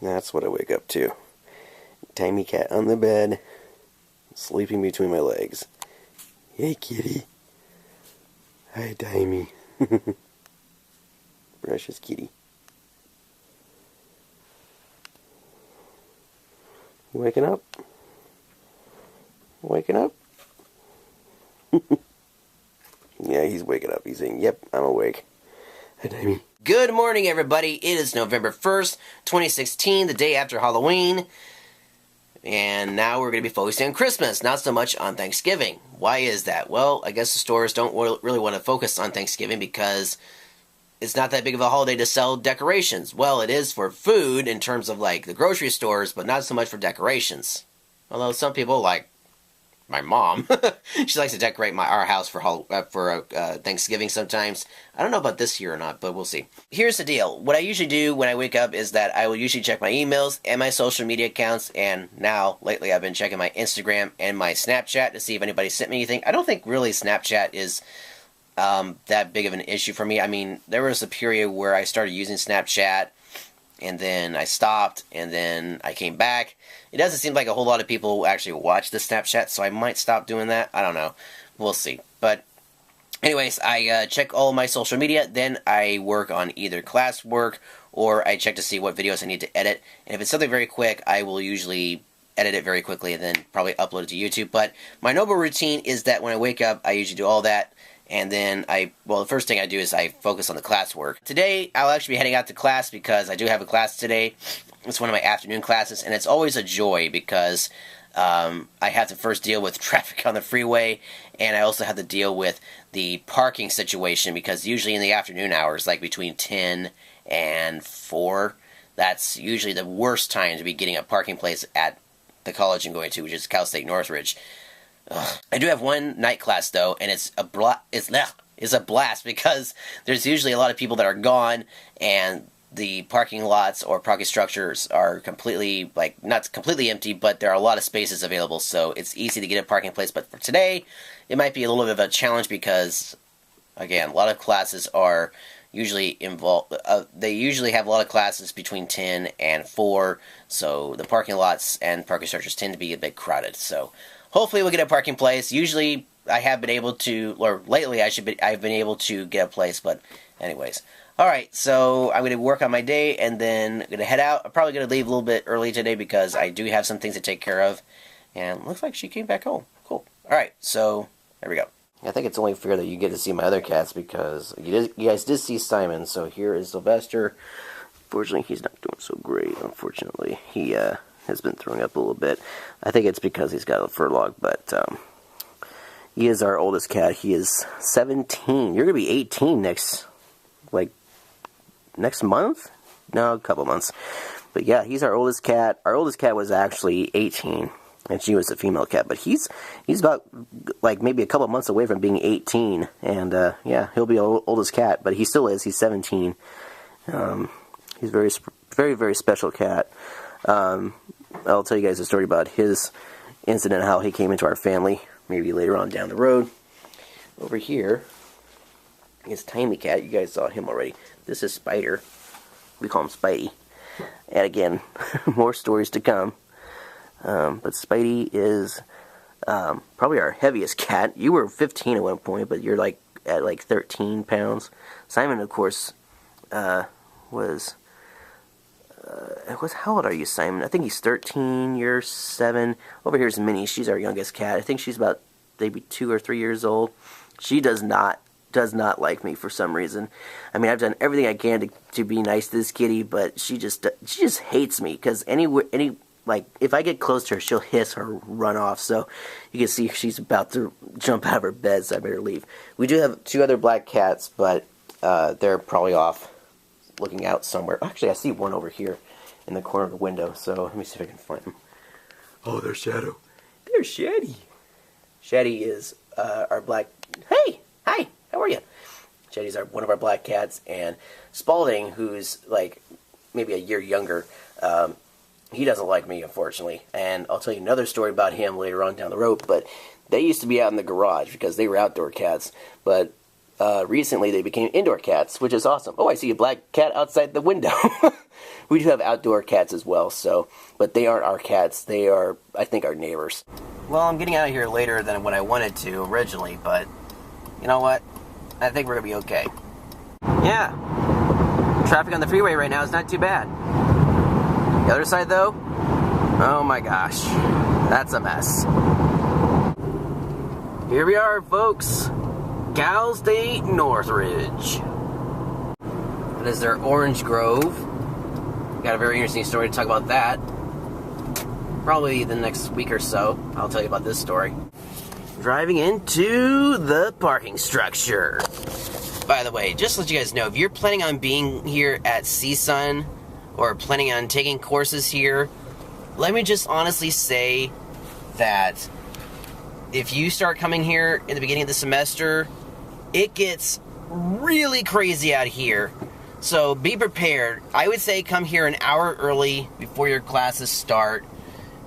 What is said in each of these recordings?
That's what I wake up to. Tiny cat on the bed, sleeping between my legs. Hey, kitty. Hi, Timey. Precious kitty. You waking up? Waking up? Yeah, he's waking up. He's saying, yep, I'm awake. Hi, Timey. Good morning, everybody. It is November 1st, 2016, the day after Halloween. And now we're going to be focusing on Christmas, not so much on Thanksgiving. Why is that? Well, I guess the stores don't really want to focus on Thanksgiving because it's not that big of a holiday to sell decorations. Well, it is for food in terms of like the grocery stores, but not so much for decorations. Although some people, like my mom, she likes to decorate our house for Thanksgiving sometimes. I don't know about this year or not, but we'll see. Here's the deal. What I usually do when I wake up is that I will usually check my emails and my social media accounts, and now, lately, I've been checking my Instagram and my Snapchat to see if anybody sent me anything. I don't think really Snapchat is that big of an issue for me. I mean, there was a period where I started using Snapchat, and then I stopped, and then I came back. It doesn't seem like a whole lot of people actually watch the Snapchat, so I might stop doing that. I don't know. We'll see. But anyways, I check all of my social media, then I work on either classwork, or I check to see what videos I need to edit. And if it's something very quick, I will usually edit it very quickly and then probably upload it to YouTube. But my normal routine is that when I wake up, I usually do all that. And then the first thing I do is I focus on the classwork. Today, I'll actually be heading out to class because I do have a class today. It's one of my afternoon classes, and it's always a joy because I have to first deal with traffic on the freeway, and I also have to deal with the parking situation because usually in the afternoon hours, like between 10 and 4, that's usually the worst time to be getting a parking place at the college I'm going to, which is Cal State Northridge. I do have one night class though, and it's a blast because there's usually a lot of people that are gone, and the parking lots or parking structures are completely, not completely empty, but there are a lot of spaces available, so it's easy to get a parking place. But for today, it might be a little bit of a challenge because, again, a lot of classes are usually involved. They usually have a lot of classes between 10 and 4, so the parking lots and parking structures tend to be a bit crowded. So hopefully we'll get a parking place. Usually I have been able to, or lately I've been able to get a place, but anyways. Alright, so I'm going to work on my day and then I'm going to head out. I'm probably going to leave a little bit early today because I do have some things to take care of. And looks like she came back home. Cool. Alright, so there we go. I think it's only fair that you get to see my other cats because you guys did see Simon. So here is Sylvester. Unfortunately, he's not doing so great. Unfortunately, he has been throwing up a little bit. I think it's because he's got a fur log, but he is our oldest cat. He is 17. You're going to be 18 next month? No, a couple months. But yeah, he's our oldest cat. Our oldest cat was actually 18, and she was a female cat. But he's about, maybe a couple months away from being 18. And, yeah, he'll be our oldest cat. But he still is. He's 17. He's a very, very, very special cat. I'll tell you guys a story about his incident, how he came into our family, maybe later on down the road. Over here is Tiny Cat. You guys saw him already. This is Spider. We call him Spidey. And again, more stories to come. But Spidey is probably our heaviest cat. You were 15 at one point, but you're at 13 pounds. Simon, of course, was how old are you, Simon? I think he's 13, you're 7. Over here's Minnie. She's our youngest cat. I think she's about maybe 2 or 3 years old. She does not like me for some reason. I mean, I've done everything I can to be nice to this kitty, but she just hates me because if I get close to her, she'll hiss or run off. So you can see she's about to jump out of her bed, so I better leave. We do have 2 other black cats, but they're probably off looking out somewhere. Actually, I see one over here in the corner of the window, so let me see if I can find him. Oh, there's Shadow. There's Shaddy. Shaddy is our black... Hey! Hi! How are you? Shaddy's one of our black cats, and Spalding, who's maybe a year younger, he doesn't like me, unfortunately. And I'll tell you another story about him later on down the road, but they used to be out in the garage because they were outdoor cats. But recently they became indoor cats, which is awesome. Oh, I see a black cat outside the window. We do have outdoor cats as well, so, but they aren't our cats. They are, I think, our neighbors. Well, I'm getting out of here later than what I wanted to originally, but you know what? I think we're going to be okay. Yeah. Traffic on the freeway right now is not too bad. The other side, though? Oh my gosh. That's a mess. Here we are, folks. Cal State Northridge. That is their orange grove. Got a very interesting story to talk about that. Probably the next week or so, I'll tell you about this story. Driving into the parking structure. By the way, just to let you guys know, if you're planning on being here at CSUN or planning on taking courses here, let me just honestly say that if you start coming here in the beginning of the semester, it gets really crazy out here. So be prepared. I would say come here an hour early before your classes start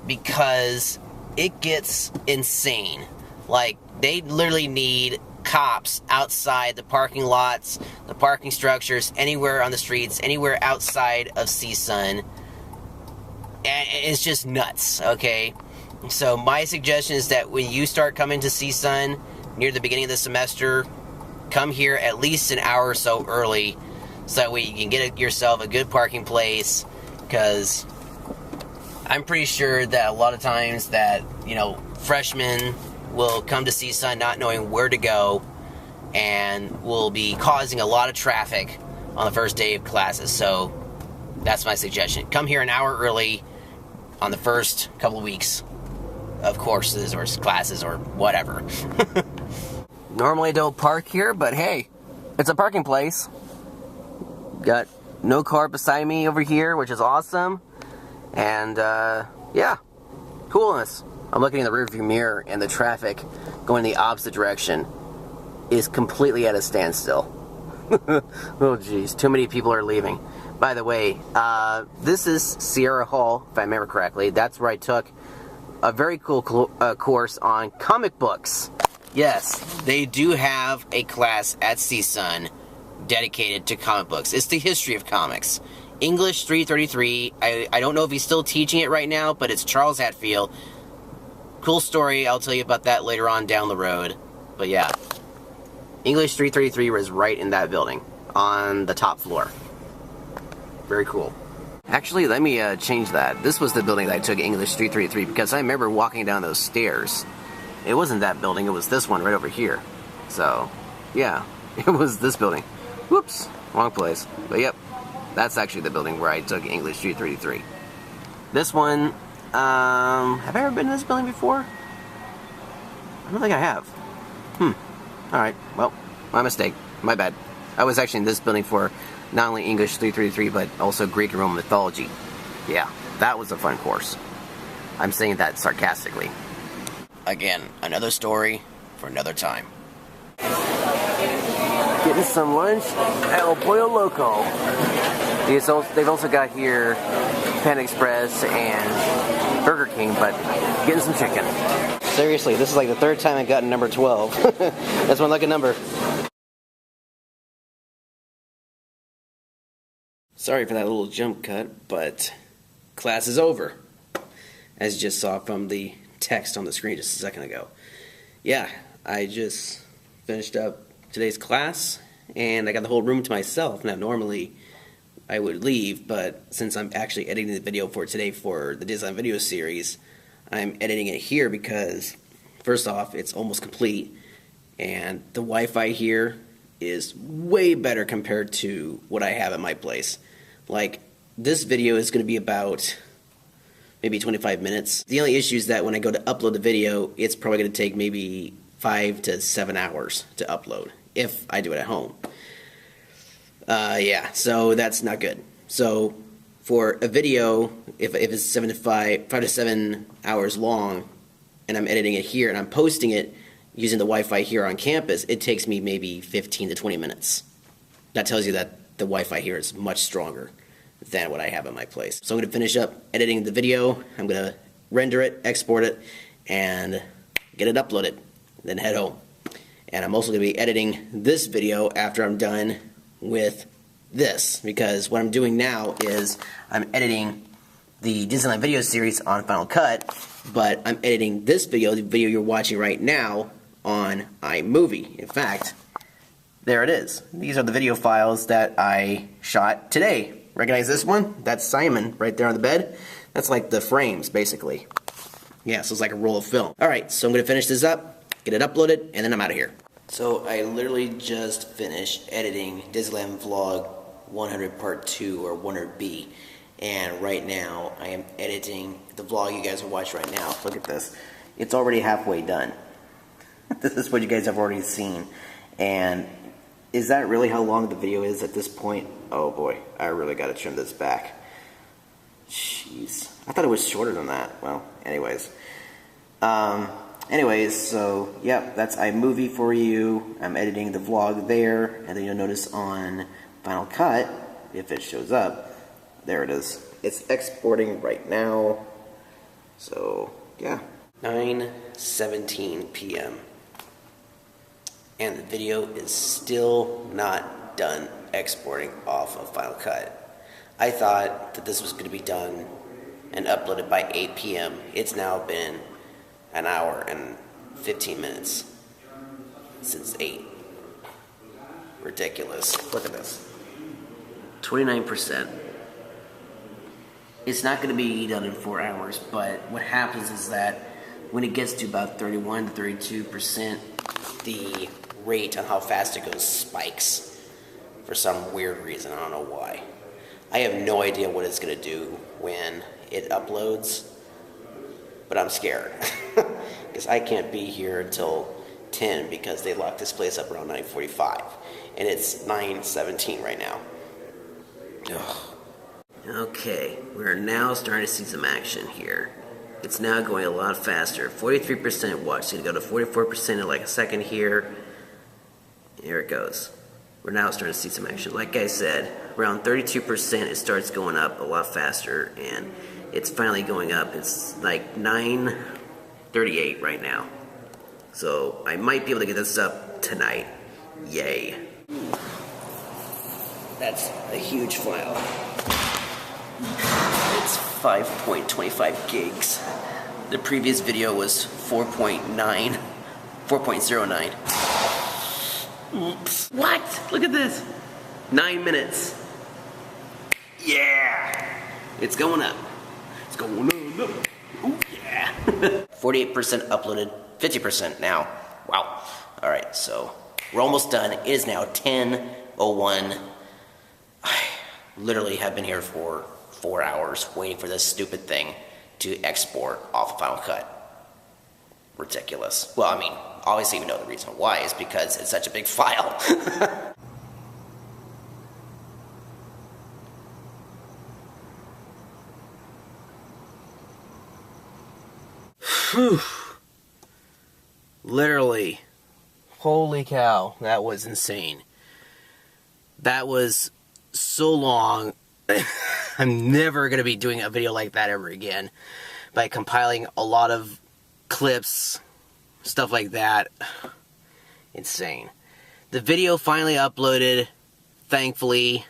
because it gets insane. Like, they literally need cops outside the parking lots, the parking structures, anywhere on the streets, anywhere outside of CSUN. And it's just nuts, okay? So my suggestion is that when you start coming to CSUN near the beginning of the semester, come here at least an hour or so early so that way you can get yourself a good parking place, because I'm pretty sure that a lot of times that, you know, freshmen will come to CSUN not knowing where to go and will be causing a lot of traffic on the first day of classes. So that's my suggestion. Come here an hour early on the first couple of weeks of courses or classes or whatever. Normally I don't park here, but hey, it's a parking place. Got no car beside me over here, which is awesome. And yeah, coolness. I'm looking in the rearview mirror and the traffic going the opposite direction is completely at a standstill. Oh geez, too many people are leaving. By the way, this is Sierra Hall, if I remember correctly. That's where I took a very cool course on comic books. Yes, they do have a class at CSUN dedicated to comic books. It's the history of comics. English 333. I don't know if he's still teaching it right now, but it's Charles Hatfield. Cool story. I'll tell you about that later on down the road. But yeah, English 333 was right in that building on the top floor. Very cool. Actually, let me change that. This was the building that I took English 333 because I remember walking down those stairs. It wasn't that building, it was this one right over here. So, yeah, it was this building. Whoops, wrong place. But yep, that's actually the building where I took English 333. This one, have I ever been in this building before? I don't think I have. Alright, well, my mistake. My bad. I was actually in this building for not only English 333, but also Greek and Roman mythology. Yeah, that was a fun course. I'm saying that sarcastically. Again, another story for another time. Getting some lunch at El Pollo Loco. They've also got here Panda Express and Burger King, but getting some chicken. Seriously, this is like the third time I've gotten number 12. That's my lucky number. Sorry for that little jump cut, but class is over. As you just saw from the text on the screen just a second ago. Yeah, I just finished up today's class, and I got the whole room to myself. Now, normally I would leave, but since I'm actually editing the video for today for the Disneyland video series, I'm editing it here because, first off, it's almost complete, and the Wi-Fi here is way better compared to what I have at my place. Like, this video is going to be about maybe 25 minutes. The only issue is that when I go to upload the video, it's probably going to take maybe 5 to 7 hours to upload, if I do it at home. Yeah, so that's not good. So for a video, if it's 5 to 7 hours long, and I'm editing it here, and I'm posting it using the Wi-Fi here on campus, it takes me maybe 15 to 20 minutes. That tells you that the Wi-Fi here is much stronger than what I have at my place. So I'm going to finish up editing the video, I'm going to render it, export it, and get it uploaded, then head home. And I'm also going to be editing this video after I'm done with this, because what I'm doing now is I'm editing the Disneyland video series on Final Cut, but I'm editing this video, the video you're watching right now, on iMovie. In fact, there it is. These are the video files that I shot today. Recognize this one? That's Simon right there on the bed. That's like the frames, basically. Yeah, so it's like a roll of film. Alright, so I'm going to finish this up, get it uploaded, and then I'm out of here. So I literally just finished editing Disneyland Vlog 100 Part 2, or 100B. And right now, I am editing the vlog you guys are watching right now. Look at this. It's already halfway done. This is what you guys have already seen. And is that really how long the video is at this point? Oh boy, I really got to trim this back. Jeez. I thought it was shorter than that. Well, anyways. So, yep, that's iMovie for you. I'm editing the vlog there. And then you'll notice on Final Cut, if it shows up, there it is. It's exporting right now. So, yeah. 9:17 p.m. And the video is still not done exporting off of Final Cut. I thought that this was going to be done and uploaded by 8 p.m. It's now been an hour and 15 minutes since 8. Ridiculous. Look at this. 29%. It's not going to be done in 4 hours, but what happens is that when it gets to about 31 to 32%, the rate on how fast it goes spikes for some weird reason. I don't know why. I have no idea what it's going to do when it uploads, but I'm scared because I can't be here until 10 because they locked this place up around 9:45, and it's 9:17 right now. Ugh. Okay, we're now starting to see some action here. It's now going a lot faster. 43% watch. It's going to go to 44% in like a second here. Here it goes. We're now starting to see some action. Like I said, around 32% it starts going up a lot faster, and it's finally going up. It's like 9:38 right now. So I might be able to get this up tonight. Yay. That's a huge file. It's 5.25 gigs. The previous video was 4.09. Oops. What? Look at this. 9 minutes. Yeah. It's going up. It's going up. Oh yeah. 48% uploaded. 50% now. Wow. Alright, so we're almost done. It is now 10:01. I literally have been here for 4 hours waiting for this stupid thing to export off of Final Cut. Ridiculous. Well, I mean, obviously we know the reason why is because it's such a big file. Whew. Literally. Holy cow, that was insane. That was so long. I'm never going to be doing a video like that ever again. By compiling a lot of clips, stuff like that. Insane. The video finally uploaded, thankfully.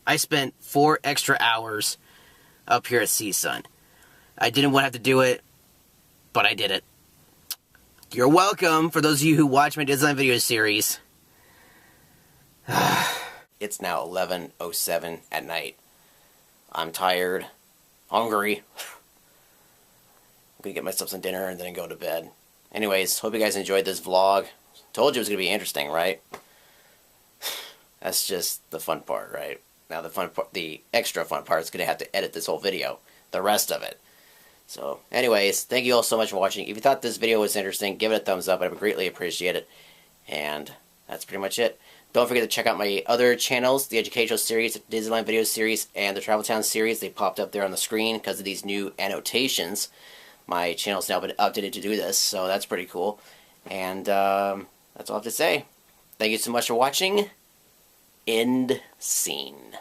I spent 4 extra hours up here at CSUN. I didn't want to have to do it, but I did it. You're welcome, for those of you who watch my Disneyland video series. It's now 11:07 at night. I'm tired, hungry. I'm gonna get myself some dinner and then go to bed. Anyways, hope you guys enjoyed this vlog. Told you it was gonna be interesting, right? That's just the fun part, right? Now the extra fun part is gonna have to edit this whole video, the rest of it. So, anyways, thank you all so much for watching. If you thought this video was interesting, give it a thumbs up. I would greatly appreciate it. And that's pretty much it. Don't forget to check out my other channels, the Educational Series, Disneyland Video Series, and the Travel Town Series. They popped up there on the screen because of these new annotations. My channel's now been updated to do this, so that's pretty cool. And that's all I have to say. Thank you so much for watching. End scene.